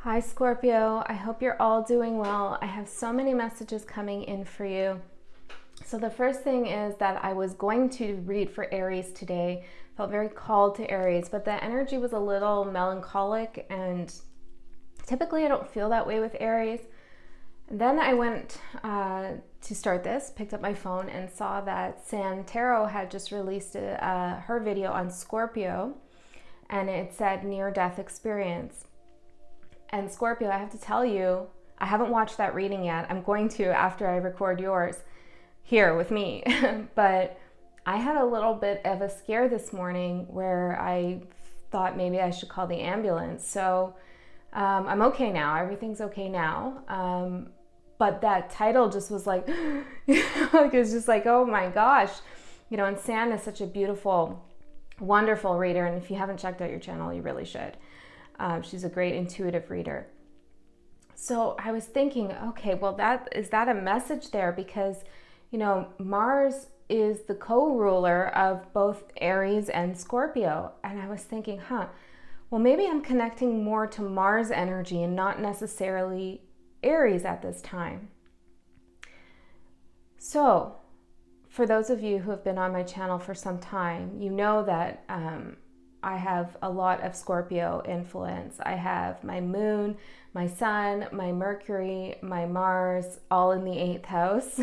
Hi Scorpio, I hope you're all doing well. I have so many messages coming in for you. So the first thing is that I was going to read for Aries today. Felt very called to Aries, but the energy was a little melancholic, and typically I don't feel that way with Aries. And then I went to start this, picked up my phone and saw that San Tarot had just released her video on Scorpio, and it said near-death experience. And Scorpio, I have to tell you, I haven't watched that reading yet. I'm going to after I record yours here with me. But I had a little bit of a scare this morning where I thought maybe I should call the ambulance. So I'm okay now. Everything's okay now. But that title just was like, like it's just like, oh my gosh. And San is such a beautiful, wonderful reader. And if you haven't checked out your channel, you really should. She's a great intuitive reader. So I was thinking, okay, well, is that a message there? Because, Mars is the co-ruler of both Aries and Scorpio. And I was thinking, well, maybe I'm connecting more to Mars energy and not necessarily Aries at this time. So for those of you who have been on my channel for some time, you know that I have a lot of Scorpio influence. I have my moon, my sun, my Mercury, my Mars, all in the 8th house.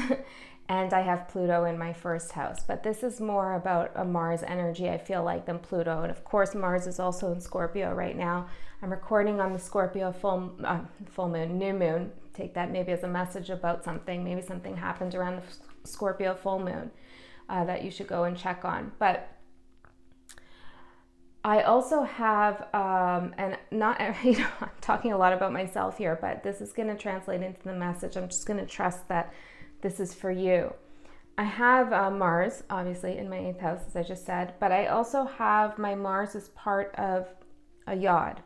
And I have Pluto in my 1st house. But this is more about a Mars energy, I feel like, than Pluto. And of course, Mars is also in Scorpio right now. I'm recording on the Scorpio full moon, new moon. Take that maybe as a message about something. Maybe something happened around the Scorpio full moon that you should go and check on. But I also have, and not, I'm talking a lot about myself here, but this is going to translate into the message. I'm just going to trust that this is for you. I have Mars, obviously, in my 8th house, as I just said, but I also have my Mars as part of a yod.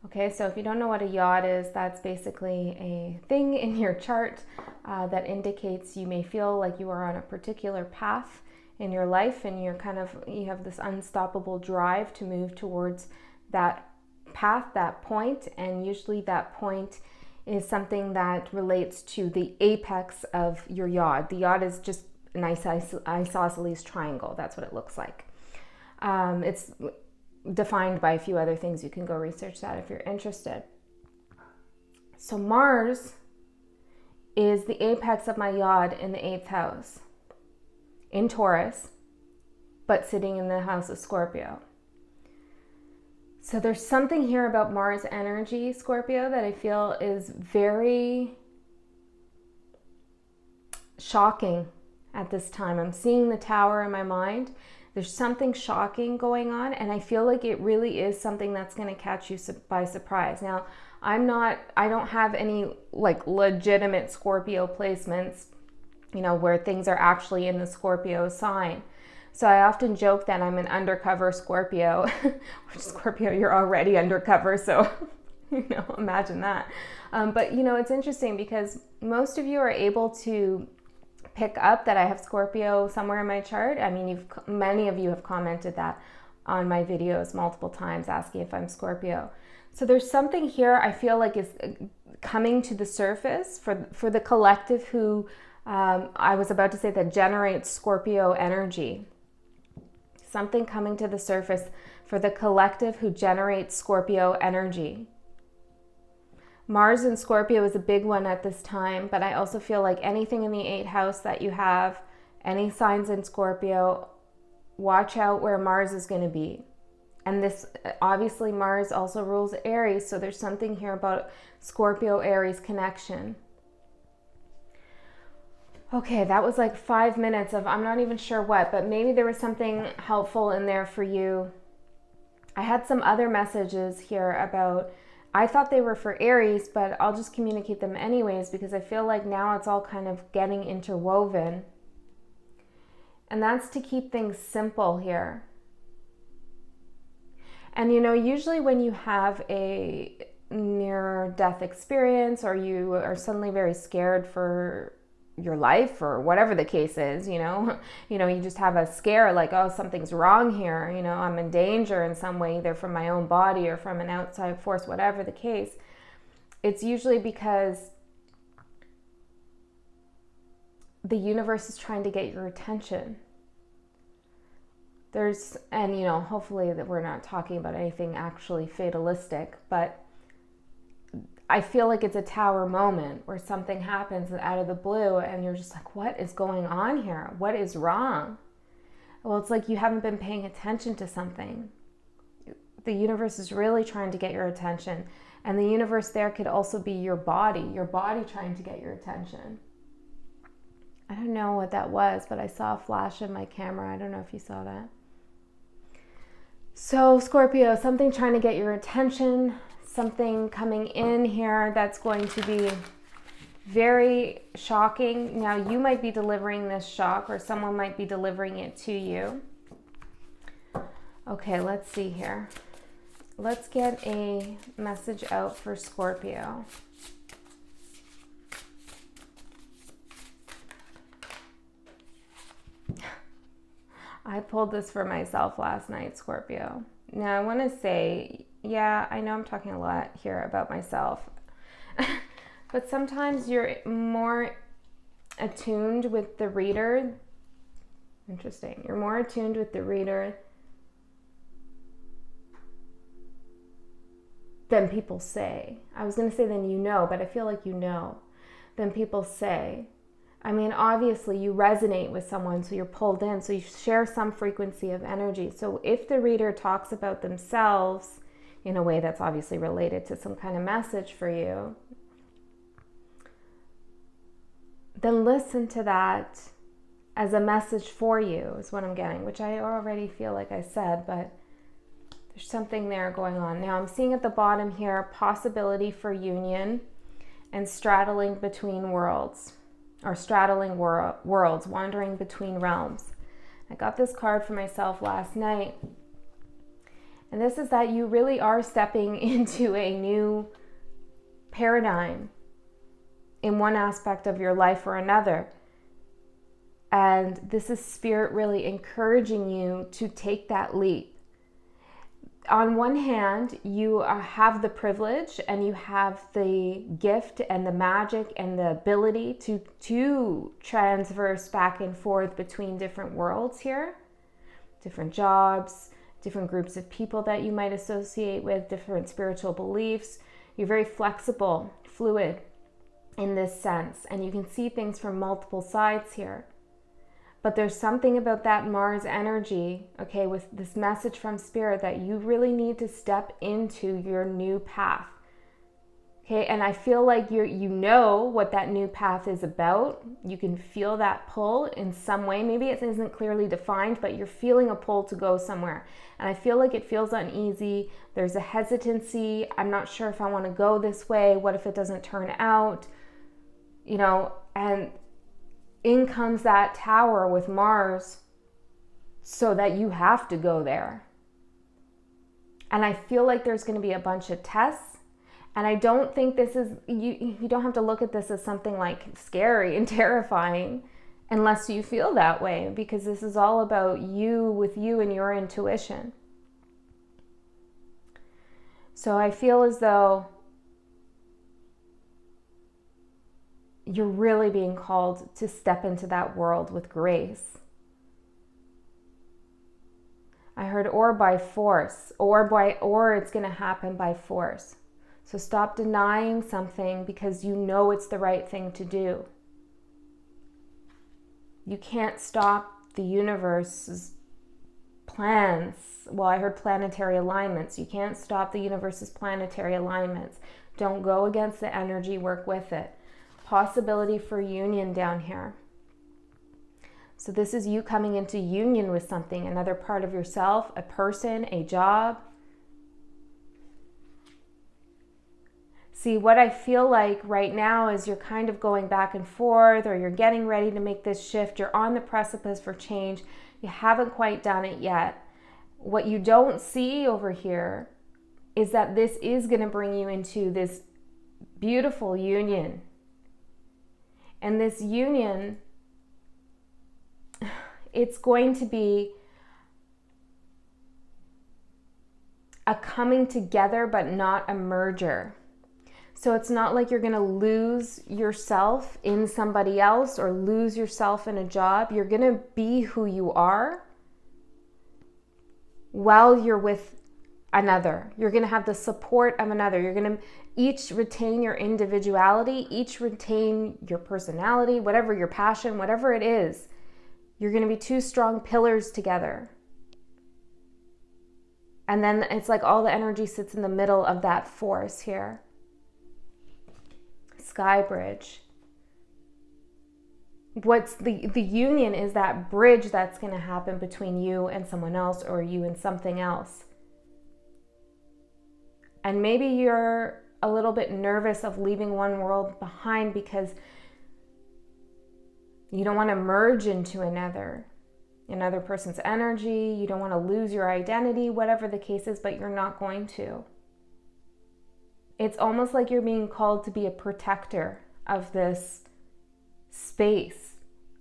Okay, so if you don't know what a yod is, that's basically a thing in your chart that indicates you may feel like you are on a particular path in your life, and you have this unstoppable drive to move towards that path, that point, and usually that point is something that relates to the apex of your yod. The yod is just an isosceles triangle. That's what it looks like. It's defined by a few other things. You can go research that if you're interested. So Mars is the apex of my yod in the 8th house, in Taurus, but sitting in the house of Scorpio. So there's something here about Mars energy, Scorpio, that I feel is very shocking at this time. I'm seeing the tower in my mind. There's something shocking going on, and I feel like it really is something that's going to catch you by surprise. Now, I don't have any like legitimate Scorpio placements, where things are actually in the Scorpio sign. So I often joke that I'm an undercover Scorpio, which Scorpio, you're already undercover, so imagine that. But it's interesting because most of you are able to pick up that I have Scorpio somewhere in my chart. I mean, many of you have commented that on my videos multiple times, asking if I'm Scorpio. So there's something here I feel like is coming to the surface for the collective who, I was about to say, that generates Scorpio energy. Something coming to the surface for the collective who generates Scorpio energy. Mars in Scorpio is a big one at this time, but I also feel like anything in the 8th house that you have, any signs in Scorpio, watch out where Mars is going to be. And this, obviously, Mars also rules Aries, so there's something here about Scorpio-Aries connection. Okay, that was like 5 minutes of I'm not even sure what, but maybe there was something helpful in there for you. I had some other messages here about, I thought they were for Aries, but I'll just communicate them anyways because I feel like now it's all kind of getting interwoven. And that's to keep things simple here. And usually when you have a near-death experience or you are suddenly very scared for your life or whatever the case is, you just have a scare like, oh, something's wrong here, I'm in danger in some way, either from my own body or from an outside force, whatever the case. It's usually because the universe is trying to get your attention. Hopefully that we're not talking about anything actually fatalistic, but I feel like it's a tower moment where something happens out of the blue and you're just like, what is going on here? What is wrong? Well, it's like you haven't been paying attention to something. The universe is really trying to get your attention. And the universe there could also be your body trying to get your attention. I don't know what that was, but I saw a flash in my camera. I don't know if you saw that. So Scorpio, something trying to get your attention, something coming in here that's going to be very shocking. Now, you might be delivering this shock or someone might be delivering it to you. Okay, let's see here. Let's get a message out for Scorpio. I pulled this for myself last night, Scorpio. Now, I want to say, yeah, I know I'm talking a lot here about myself, but sometimes you're more attuned with the reader. Interesting. You're more attuned with the reader than people say. I was going to say than you know, but I feel like you know. Than people say. I mean, obviously you resonate with someone, so you're pulled in, so you share some frequency of energy. So if the reader talks about themselves in a way that's obviously related to some kind of message for you, then listen to that as a message for you, is what I'm getting, which I already feel like I said, but there's something there going on. Now I'm seeing at the bottom here, possibility for union and straddling between worlds. Or straddling worlds, wandering between realms. I got this card for myself last night. And this is that you really are stepping into a new paradigm in one aspect of your life or another. And this is Spirit really encouraging you to take that leap. On one hand, you have the privilege and you have the gift and the magic and the ability to transverse back and forth between different worlds here, different jobs, different groups of people that you might associate with, different spiritual beliefs. You're very flexible, fluid in this sense, and you can see things from multiple sides here. But there's something about that Mars energy, okay, with this message from Spirit that you really need to step into your new path. Okay, and I feel like you know what that new path is about. You can feel that pull in some way. Maybe it isn't clearly defined, but you're feeling a pull to go somewhere. And I feel like it feels uneasy. There's a hesitancy. I'm not sure if I want to go this way. What if it doesn't turn out? And in comes that tower with Mars so that you have to go there. And I feel like there's going to be a bunch of tests. And I don't think this is, you don't have to look at this as something like scary and terrifying unless you feel that way, because this is all about you with you and your intuition. So I feel as though you're really being called to step into that world with grace. I heard or by force, or it's going to happen by force. So stop denying something because you know it's the right thing to do. You can't stop the universe's plans. Well, I heard planetary alignments. You can't stop the universe's planetary alignments. Don't go against the energy, work with it. Possibility for union down here. So this is you coming into union with something, another part of yourself, a person, a job. See, what I feel like right now is you're kind of going back and forth, or you're getting ready to make this shift. You're on the precipice for change. You haven't quite done it yet. What you don't see over here is that this is going to bring you into this beautiful union. And this union, it's going to be a coming together, but not a merger. So it's not like you're going to lose yourself in somebody else or lose yourself in a job. You're going to be who you are while you're with another. You're going to have the support of another. You're going to each retain your individuality, each retain your personality, whatever your passion, whatever it is. You're going to be two strong pillars together. And then it's like all the energy sits in the middle of that force here. Sky bridge. What's the union is that bridge that's going to happen between you and someone else, or you and something else. And maybe you're a little bit nervous of leaving one world behind because you don't want to merge into another person's energy. You don't want to lose your identity, whatever the case is, but you're not going to. It's almost like you're being called to be a protector of this space,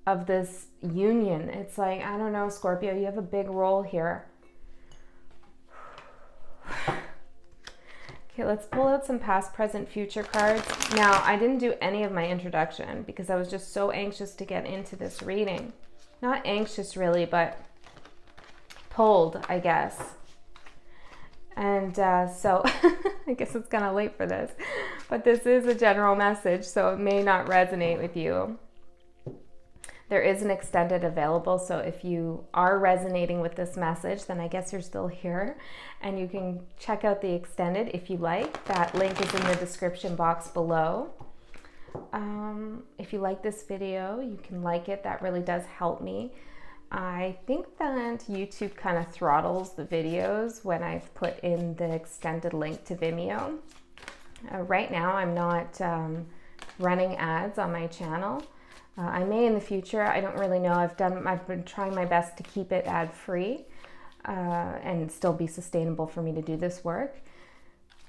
of this union. It's like, I don't know, Scorpio, you have a big role here. Okay, let's pull out some past, present, future cards. Now, I didn't do any of my introduction because I was just so anxious to get into this reading. Not anxious really, but pulled, I guess. And so I guess it's kind of late for this, but this is a general message, so it may not resonate with you. There is an extended available, so if you are resonating with this message, then I guess you're still here, and you can check out the extended if you like. That link is in the description box below. If you like this video, you can like it. That really does help me. I think that YouTube kind of throttles the videos when I've put in the extended link to Vimeo. Right now, I'm not running ads on my channel. I may in the future. I don't really know. I've been trying my best to keep it ad-free and still be sustainable for me to do this work.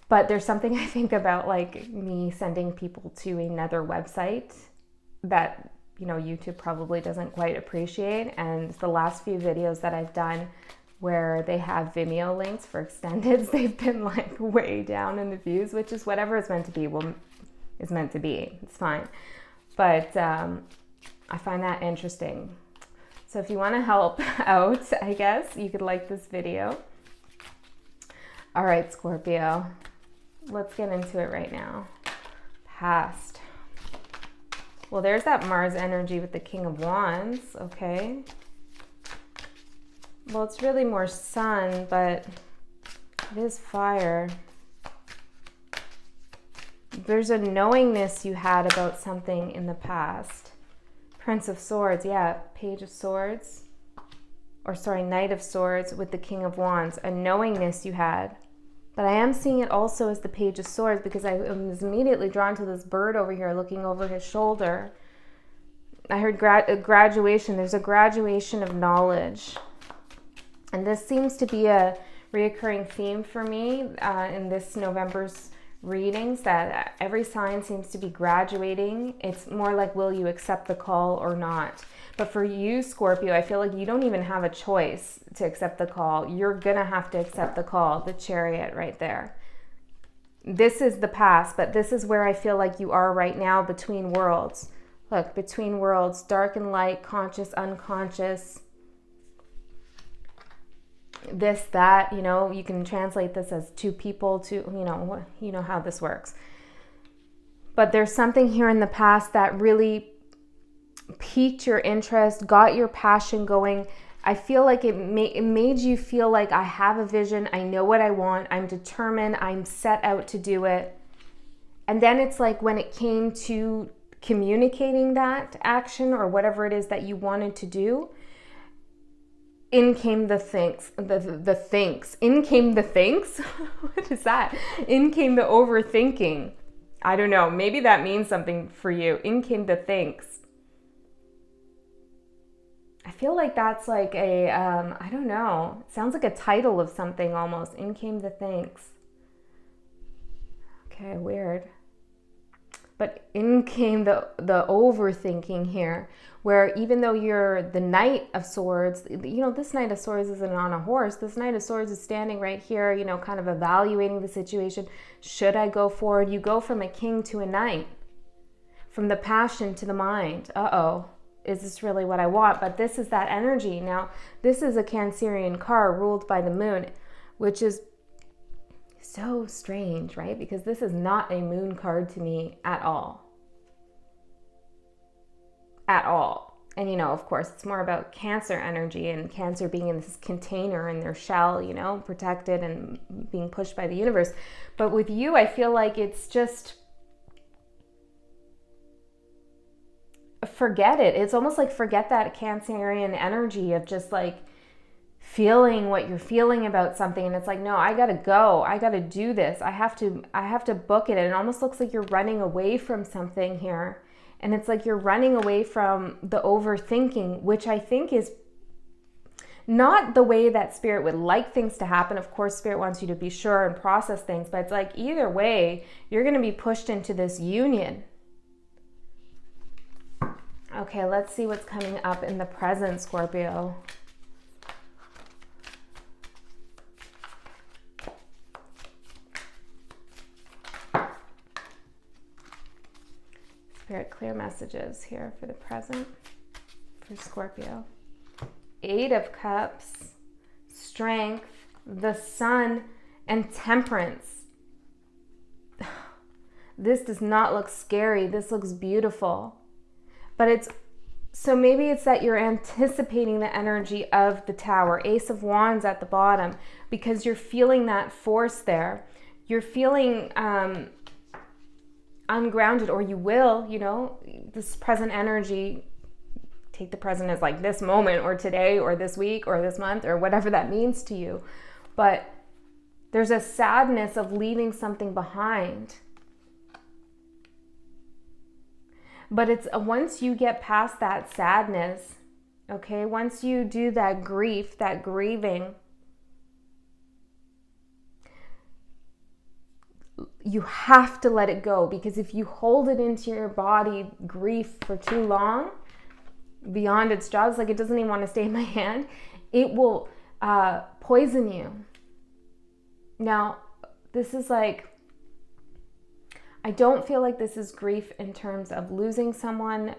But there's something I think about, like me sending people to another website that, you know, YouTube probably doesn't quite appreciate. And the last few videos that I've done where they have Vimeo links for extendeds, they've been like way down in the views, which is whatever is meant to be is meant to be. It's fine. But I find that interesting. So if you want to help out, I guess you could like this video. All right, Scorpio, let's get into it right now. Past. Well, there's that Mars energy with the King of Wands, okay? Well, it's really more sun, but it is fire. There's a knowingness you had about something in the past. Prince of Swords, yeah, Page of Swords. Or sorry, Knight of Swords with the King of Wands. A knowingness you had. But I am seeing it also as the Page of Swords because I was immediately drawn to this bird over here looking over his shoulder. I heard graduation. There's a graduation of knowledge. And this seems to be a reoccurring theme for me in this November's readings, that every sign seems to be graduating. It's more like, will you accept the call or not? But for you, Scorpio, I feel like you don't even have a choice to accept the call. You're going to have to accept the call, the Chariot right there. This is the past, but this is where I feel like you are right now, between worlds. Look, between worlds, dark and light, conscious, unconscious. This, that, you know, you can translate this as two people, you know how this works. But there's something here in the past that really piqued your interest, got your passion going. I feel like it made you feel like, I have a vision, I know what I want, I'm determined, I'm set out to do it. And then it's like when it came to communicating that action or whatever it is that you wanted to do, in came the thinks. In came the thinks? What is that? In came the overthinking. I don't know. Maybe that means something for you. In came the thinks. I feel like that's like a, I don't know. It sounds like a title of something almost. In came the thinks. Okay, weird. But in came the overthinking here, where even though you're the Knight of Swords, this Knight of Swords isn't on a horse. This Knight of Swords is standing right here, kind of evaluating the situation. Should I go forward? You go from a king to a knight, from the passion to the mind. Is this really what I want? But this is that energy. Now, this is a Cancerian card ruled by the moon, which is so strange, right? Because this is not a moon card to me at all. At all. And, of course, it's more about Cancer energy and Cancer being in this container in their shell, protected and being pushed by the universe. But with you, I feel like it's just, forget it. It's almost like forget that Cancerian energy of just like feeling what you're feeling about something, and it's like, no, I gotta go, I gotta do this, I have to book it. And it almost looks like you're running away from something here, and it's like you're running away from the overthinking, which I think is not the way that Spirit would like things to happen. Of course, Spirit wants you to be sure and process things, but it's like either way, you're gonna be pushed into this union. Okay, let's see what's coming up in the present, Scorpio. Spirit, clear messages here for the present for Scorpio. 8 of Cups, Strength, the Sun, and Temperance. This does not look scary. This looks beautiful. But so maybe it's that you're anticipating the energy of the Tower, Ace of Wands at the bottom, because you're feeling that force there. You're feeling ungrounded, or you will, this present energy, take the present as like this moment or today or this week or this month or whatever that means to you. But there's a sadness of leaving something behind. But it's once you get past that sadness, okay, once you do that grief, that grieving, you have to let it go, because if you hold it into your body, grief, for too long, beyond its jaws, like it doesn't even want to stay in my hand, it will poison you. Now, this is like, I don't feel like this is grief in terms of losing someone,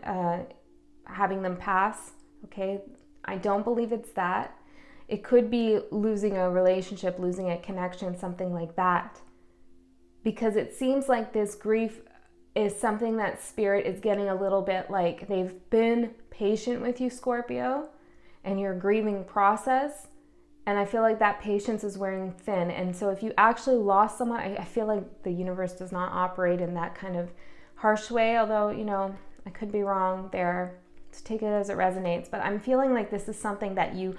having them pass, okay? I don't believe it's that. It could be losing a relationship, losing a connection, something like that. Because it seems like this grief is something that Spirit is getting a little bit like they've been patient with you, Scorpio, and your grieving process. And I feel like that patience is wearing thin. And so if you actually lost someone, I feel like the universe does not operate in that kind of harsh way, although, I could be wrong there. Just take it as it resonates. But I'm feeling like this is something that you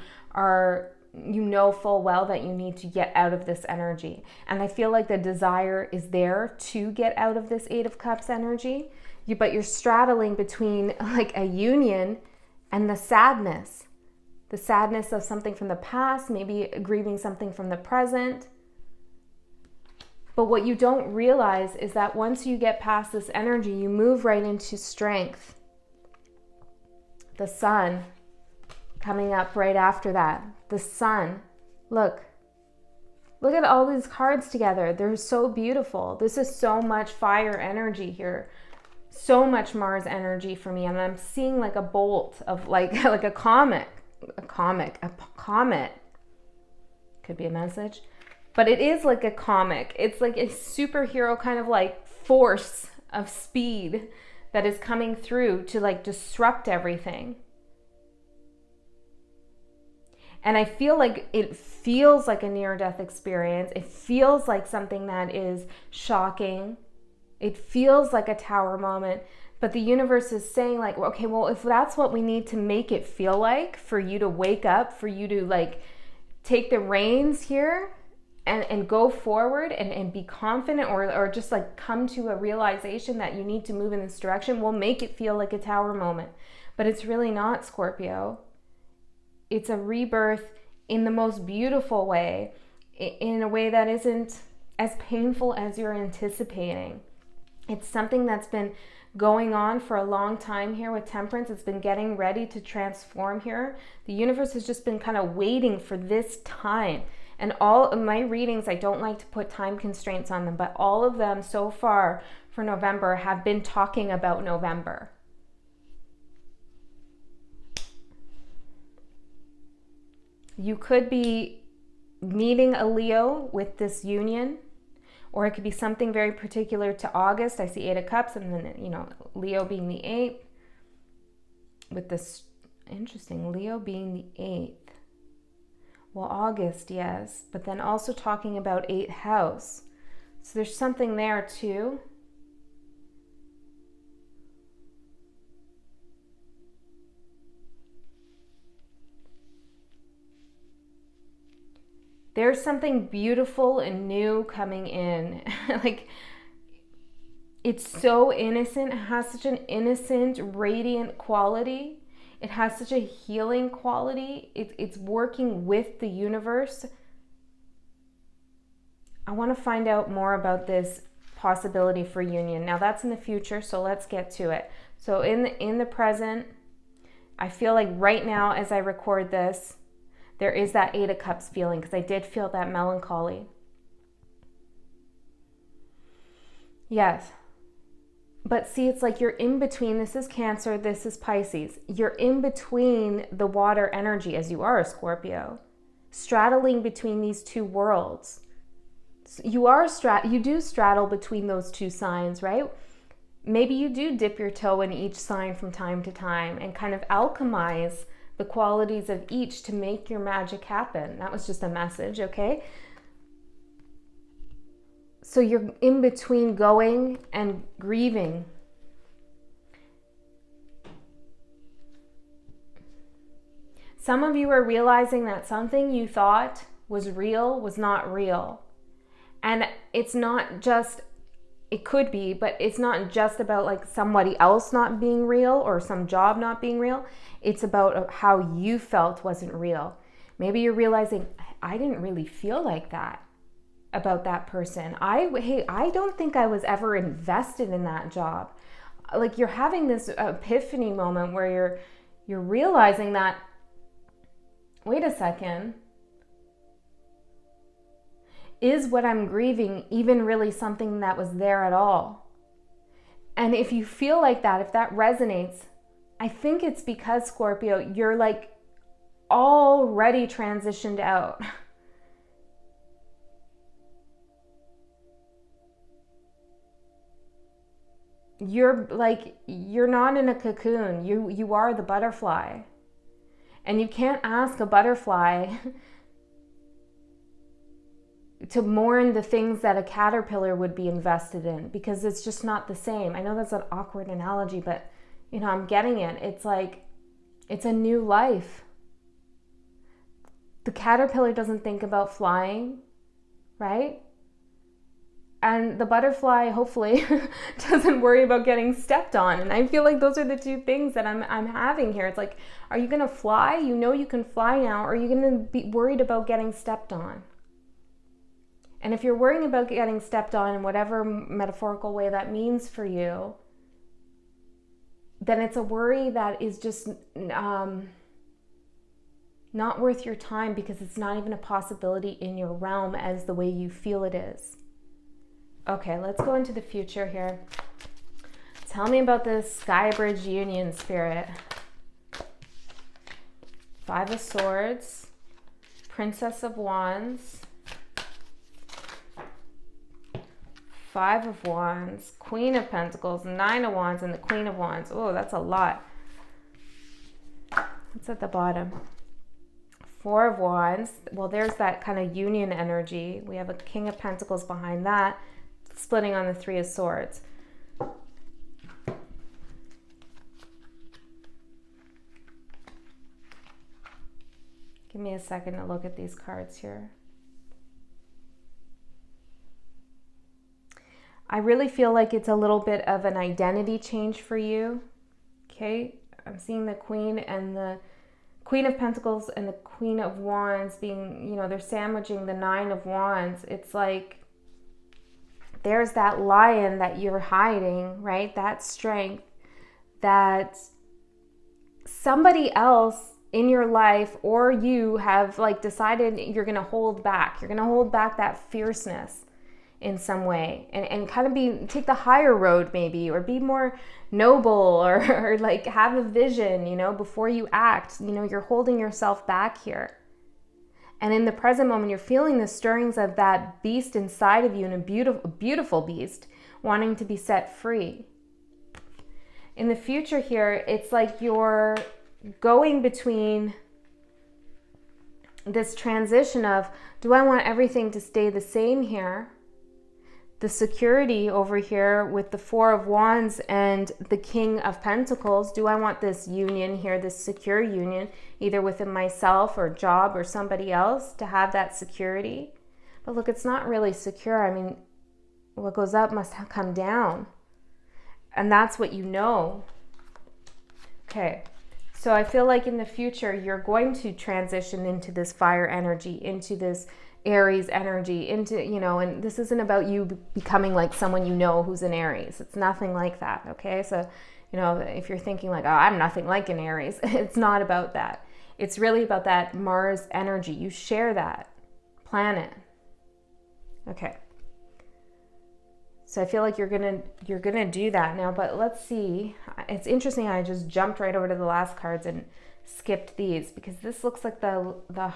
know full well that you need to get out of this energy. And I feel like the desire is there to get out of this 8 of Cups energy, but you're straddling between like a union and the sadness of something from the past, maybe grieving something from the present. But what you don't realize is that once you get past this energy, you move right into strength. The Sun coming up right after that. The Sun. Look at all these cards together. They're so beautiful. This is so much fire energy here. So much Mars energy for me. And I'm seeing like a bolt of like a comet. A comet. Could be a message. But it is like a comic. It's like a superhero kind of like force of speed that is coming through to like disrupt everything. And I feel like it feels like a near-death experience. It feels like something that is shocking. It feels like a Tower moment. But the universe is saying like, okay, well, if that's what we need to make it feel like, for you to wake up, for you to like take the reins here and go forward and be confident, or just like come to a realization that you need to move in this direction, we'll make it feel like a Tower moment. But it's really not, Scorpio. It's a rebirth in the most beautiful way, in a way that isn't as painful as you're anticipating. It's something that's been going on for a long time here with Temperance. It's been getting ready to transform here. The universe has just been kind of waiting for this time. And all of my readings, I don't like to put time constraints on them, but all of them so far for November have been talking about November. You could be meeting a Leo with this union, or it could be something very particular to August. I see 8 of Cups, and then, you know, Leo being the 8th. With this, interesting, Leo being the 8th. Well, August, yes, but then also talking about 8th house. So there's something there too. There's something beautiful and new coming in. Like, it's so innocent. It has such an innocent, radiant quality. It has such a healing quality. It's working with the universe. I want to find out more about this possibility for union. Now, that's in the future, so let's get to it. So in the present, I feel like right now as I record this, there is that 8 of Cups feeling, because I did feel that melancholy. Yes. But see, it's like you're in between. This is Cancer, this is Pisces. You're in between the water energy, as you are a Scorpio, straddling between these two worlds. So you do straddle between those two signs, right? Maybe you do dip your toe in each sign from time to time and kind of alchemize the qualities of each to make your magic happen. That was just a message, okay? So you're in between going and grieving. Some of you are realizing that something you thought was real was not real. And it's not just, it could be, but it's not just about like somebody else not being real or some job not being real. It's about how you felt wasn't real. Maybe you're realizing, I didn't really feel like that about that person. I don't think I was ever invested in that job. Like, you're having this epiphany moment where you're realizing that, wait a second, is what I'm grieving even really something that was there at all? And if you feel like that, if that resonates, I think it's because, Scorpio, you're like already transitioned out. You're not in a cocoon. You are the butterfly. And you can't ask a butterfly to mourn the things that a caterpillar would be invested in, because it's just not the same. I know that's an awkward analogy, but you know, I'm getting it. It's like, it's a new life. The caterpillar doesn't think about flying, right? And the butterfly, hhopefully, doesn't worry about getting stepped on. And I feel like those are the two things that I'm having here. It's like, are you going to fly? You know you can fly now. Or are you going to be worried about getting stepped on? And if you're worrying about getting stepped on in whatever metaphorical way that means for you, then it's a worry that is just not worth your time, because it's not even a possibility in your realm as the way you feel it is. Okay, let's go into the future here. Tell me about this Sky Bridge Union spirit. 5 of Swords, Princess of Wands, 5 of Wands, Queen of Pentacles, 9 of Wands, and the Queen of Wands. Oh, that's a lot. What's at the bottom? 4 of Wands. Well, there's that kind of union energy. We have a King of Pentacles behind that, splitting on the 3 of Swords. Give me a second to look at these cards here. I really feel like it's a little bit of an identity change for you. Okay, I'm seeing the Queen and the Queen of Pentacles and the Queen of Wands being, you know, they're sandwiching the 9 of Wands. It's like there's that lion that you're hiding, right? That strength that somebody else in your life or you have like decided you're going to hold back. You're going to hold back that fierceness in some way and kind of take the higher road maybe, or be more noble, or like have a vision, before you act. You're holding yourself back here. And in the present moment, you're feeling the stirrings of that beast inside of you, and a beautiful, beautiful beast wanting to be set free. In the future here, it's like you're going between this transition of, do I want everything to stay the same here? The security over here with the Four of Wands and the King of Pentacles. Do I want this union here, this secure union, either within myself or job or somebody else, to have that security? But look, it's not really secure. I mean, what goes up must come down. And that's what you know. Okay. So I feel like in the future, you're going to transition into this fire energy, into this Aries energy, into, and this isn't about you becoming like someone who's an Aries. It's nothing like that, okay? So, if you're thinking like, oh, I'm nothing like an Aries, it's not about that. It's really about that Mars energy. You share that planet. Okay. So I feel like you're gonna do that now, but let's see. It's interesting. I just jumped right over to the last cards and skipped these, because this looks like the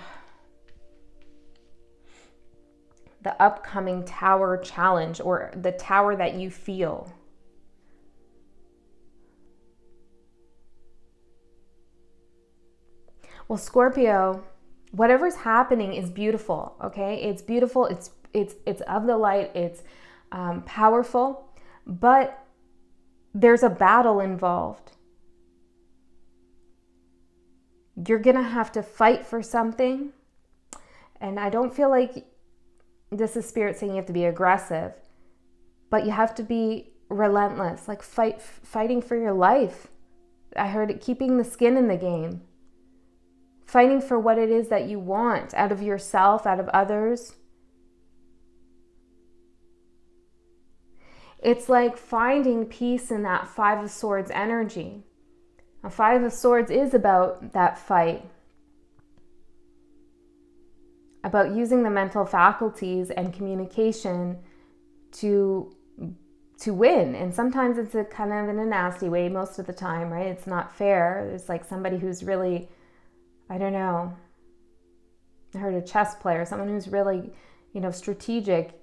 upcoming tower challenge, or the tower that you feel. Well, Scorpio, whatever's happening is beautiful, okay? It's beautiful. It's of the light. It's powerful, but there's a battle involved. You're gonna have to fight for something, and I don't feel like this is Spirit saying you have to be aggressive, but you have to be relentless, like fighting for your life. I heard it, keeping the skin in the game, fighting for what it is that you want out of yourself, out of others. It's like finding peace in that Five of Swords energy. A Five of Swords is about that fight, about using the mental faculties and communication to win. And sometimes it's a kind of in a nasty way, most of the time, right? It's not fair. It's like somebody who's really, I don't know, I heard a chess player, someone who's really, strategic,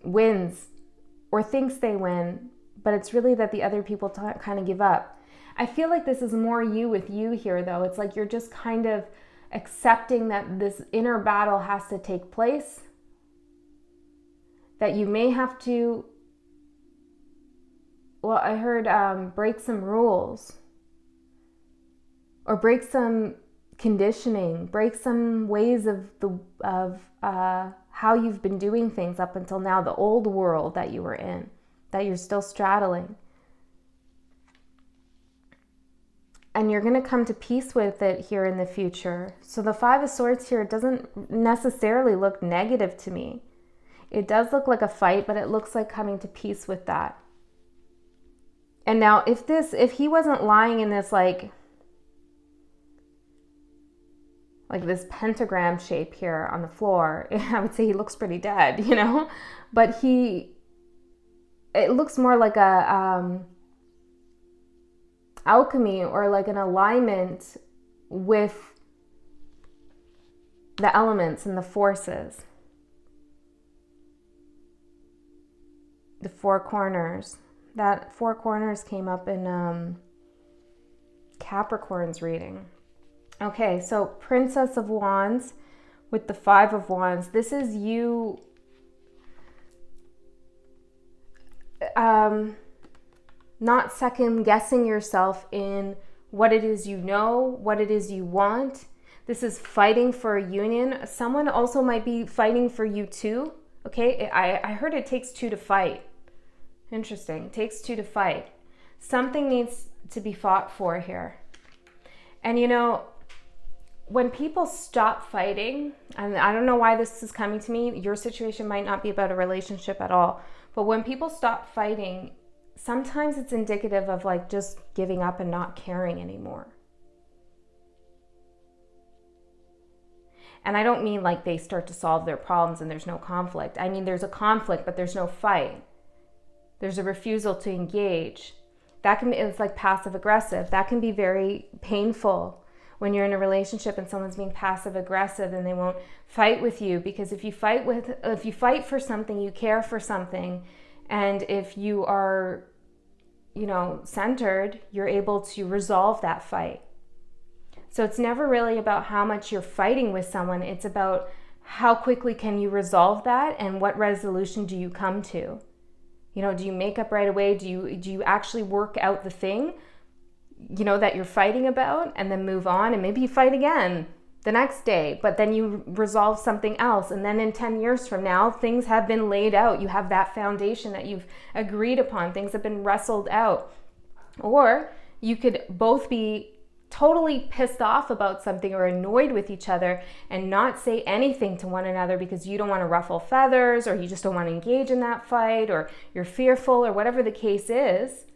wins or thinks they win, but it's really that the other people kind of give up. I feel like this is more you with you here, though. It's like you're just kind of accepting that this inner battle has to take place, that you may have to, well, I heard break some rules, or break some conditioning, break some ways of how you've been doing things up until now, the old world that you were in, that you're still straddling. And you're going to come to peace with it here in the future. So the Five of Swords here doesn't necessarily look negative to me. It does look like a fight, but it looks like coming to peace with that. And now if he wasn't lying in this like this pentagram shape here on the floor, I would say he looks pretty dead, but it looks more like a alchemy, or like an alignment with the elements and the forces. The Four Corners. That Four Corners came up in Capricorn's reading. Okay, so Princess of Wands with the Five of Wands. This is you not second guessing yourself in what it is what it is you want. This is fighting for a union. Someone also might be fighting for you too. Okay, I heard it takes two to fight. Interesting. It takes two to fight. Something needs to be fought for here. And when people stop fighting, and I don't know why this is coming to me, your situation might not be about a relationship at all, But when people stop fighting, sometimes it's indicative of like just giving up and not caring anymore. And I don't mean like they start to solve their problems and there's no conflict. I mean, there's a conflict, but there's no fight. There's a refusal to engage. That can be, it's like passive aggressive. That can be very painful when you're in a relationship and someone's being passive aggressive and they won't fight with you, because if you fight for something, you care for something, and if you are, centered, you're able to resolve that fight. So it's never really about how much you're fighting with someone. It's about how quickly can you resolve that, and what resolution do you come to? Do you make up right away? Do you actually work out the thing, that you're fighting about, and then move on, and maybe you fight again the next day, but then you resolve something else, and then in 10 years from now, things have been laid out. You have that foundation that you've agreed upon. Things have been wrestled out. Or you could both be totally pissed off about something or annoyed with each other and not say anything to one another because you don't want to ruffle feathers, or you just don't want to engage in that fight, or you're fearful, or whatever the case is,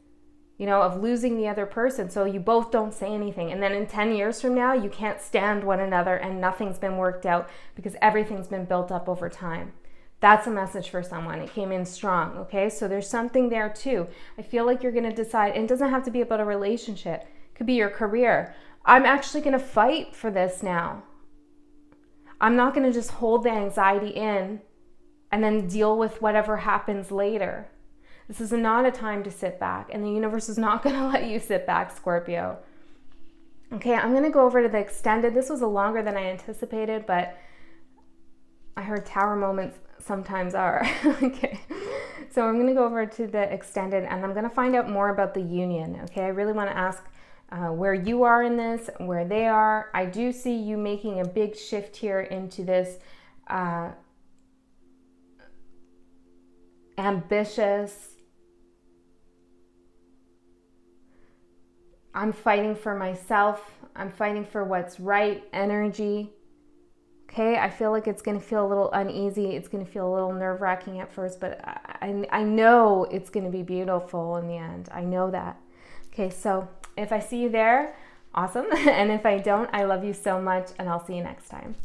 of losing the other person. So you both don't say anything. And then in 10 years from now, you can't stand one another and nothing's been worked out because everything's been built up over time. That's a message for someone. It came in strong, okay? So there's something there too. I feel like you're going to decide, and it doesn't have to be about a relationship. Could be your career. I'm actually going to fight for this now. I'm not going to just hold the anxiety in and then deal with whatever happens later. This is not a time to sit back, and the universe is not going to let you sit back, Scorpio. Okay, I'm going to go over to the extended. This was longer than I anticipated, but I heard tower moments sometimes are. Okay, so I'm going to go over to the extended, and I'm going to find out more about the union. Okay, I really want to ask where you are in this, where they are. I do see you making a big shift here into this ambitious, I'm fighting for myself, I'm fighting for what's right energy. Okay, I feel like it's going to feel a little uneasy. It's going to feel a little nerve-wracking at first, but I know it's going to be beautiful in the end. I know that. Okay, so if I see you there, awesome. And if I don't, I love you so much, and I'll see you next time.